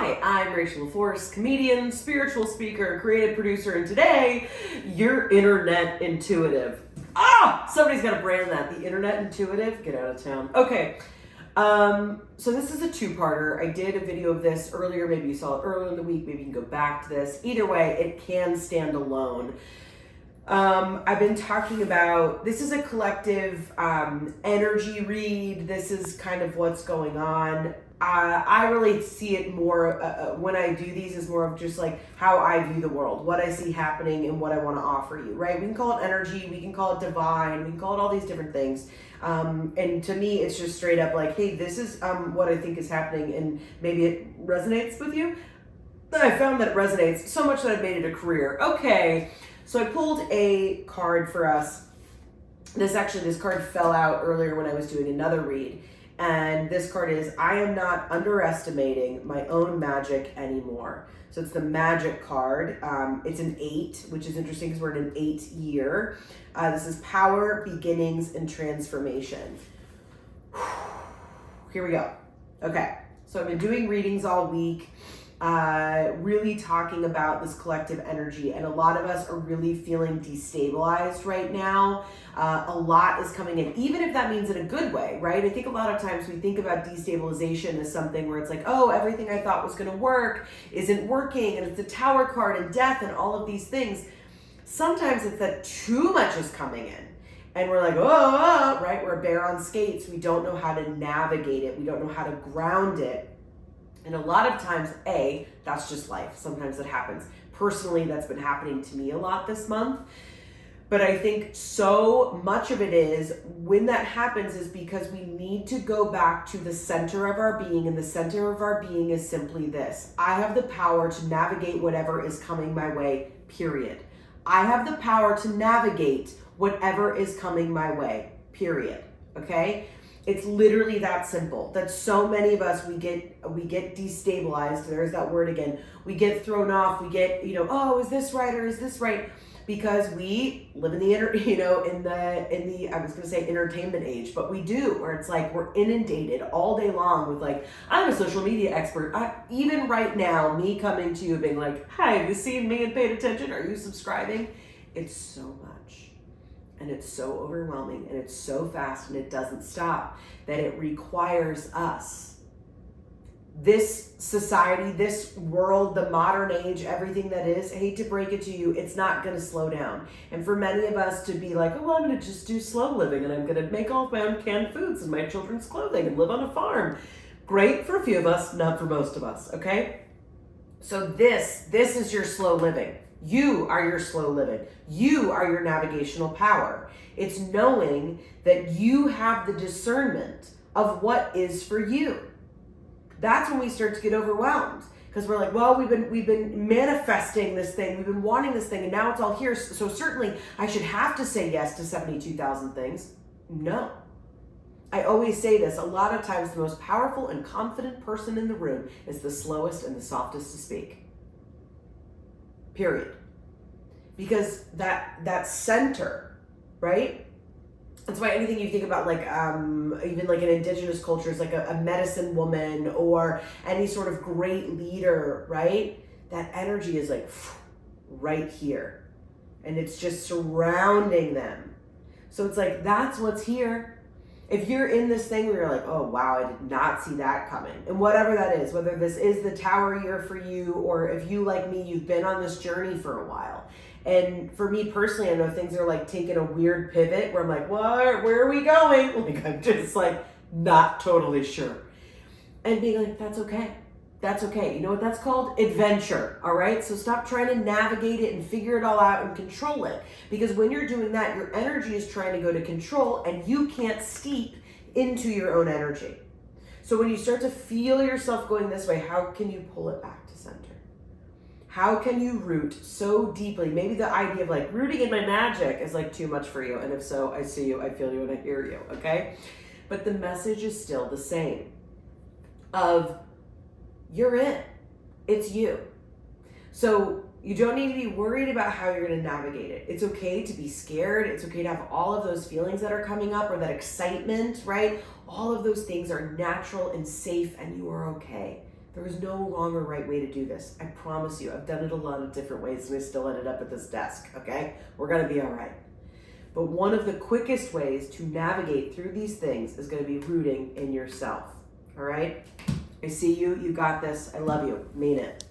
Hi, I'm Rachel LaForce, comedian, spiritual speaker, creative producer, and today, your internet intuitive. Somebody's got to brand that. The internet intuitive? Get out of town. Okay, so this is a two-parter. I did a video of this earlier. Maybe you saw it earlier in the week. Maybe you can go back to this. Either way, it can stand alone. I've been talking about, this is a collective energy read. This is kind of what's going on. I really see it more, when I do these, is more of just like how I view the world, what I see happening and what I want to offer you, right? We can call it energy, we can call it divine, we can call it all these different things. And to me, it's just straight up like, hey, this is what I think is happening, and maybe it resonates with you. I found that it resonates so much that I've made it a career. Okay, so I pulled a card for us. This card fell out earlier when I was doing another read. And this card is, I am not underestimating my own magic anymore. So it's the magic card. It's an 8, which is interesting because we're in an 8 year. This is power, beginnings, and transformation. Here we go. Okay, so I've been doing readings all week, really talking about this collective energy, and a lot of us are really feeling destabilized right now. A lot is coming in, even if that means in a good way, right? I think a lot of times we think about destabilization as something where it's like, oh, everything I thought was going to work isn't working, and it's the Tower card and death and all of these things. Sometimes it's that too much is coming in, and we're like, oh, right? We're a bear on skates. We don't know how to navigate it. We don't know how to ground it. And a lot of times, that's just life. Sometimes it happens. Personally, that's been happening to me a lot this month. But I think so much of it is, when that happens, is because we need to go back to the center of our being. And the center of our being is simply this: I have the power to navigate whatever is coming my way, period. I have the power to navigate whatever is coming my way, period. Okay? It's literally that simple. That so many of us, we get destabilized. There's that word again. We get thrown off. We get, oh, is this right or is this right? Because we live in the I was gonna say entertainment age, but we do, where it's like we're inundated all day long with like, I'm a social media expert. Even right now, me coming to you being like, hi, have you seen me and paid attention? Are you subscribing? It's so much. And it's so overwhelming, and it's so fast, and it doesn't stop, that it requires us, this society, this world, the modern age, everything that is, I hate to break it to you, it's not going to slow down. And for many of us to be like, oh, well, I'm going to just do slow living, and I'm going to make all my own canned foods and my children's clothing and live on a farm. Great for a few of us, not for most of us, okay? So this is your slow living. You are your slow living. You are your navigational power. It's knowing that you have the discernment of what is for you. That's when we start to get overwhelmed, because we're like, well, we've been manifesting this thing, we've been wanting this thing, and now it's all here. So certainly I should have to say yes to 72,000 things. No. I always say this, a lot of times the most powerful and confident person in the room is the slowest and the softest to speak. Period. Because that center, right? That's why anything you think about, like even like an indigenous culture, is like a medicine woman or any sort of great leader, right? That energy is like right here, and it's just surrounding them. So it's like, that's what's here. If you're in this thing where you're like, oh wow, I did not see that coming, and whatever that is, whether this is the Tower year for you, or if you, like me, you've been on this journey for a while. And for me personally, I know things are like taking a weird pivot where I'm like, where are we going? Like, I'm just like not totally sure. And being like, that's okay. That's okay. You know what that's called? Adventure. All right. So stop trying to navigate it and figure it all out and control it. Because when you're doing that, your energy is trying to go to control, and you can't steep into your own energy. So when you start to feel yourself going this way, how can you pull it back to center? How can you root so deeply? Maybe the idea of like rooting in my magic is like too much for you. And if so, I see you, I feel you, and I hear you, okay? But the message is still the same of, you're in. It's you. So you don't need to be worried about how you're going to navigate it. It's okay to be scared. It's okay to have all of those feelings that are coming up, or that excitement, right? All of those things are natural and safe, and you are okay. There is no wrong or right way to do this. I promise you. I've done it a lot of different ways and I still ended up at this desk, okay? We're gonna be all right. But one of the quickest ways to navigate through these things is gonna be rooting in yourself, all right? I see you, you got this, I love you, mean it.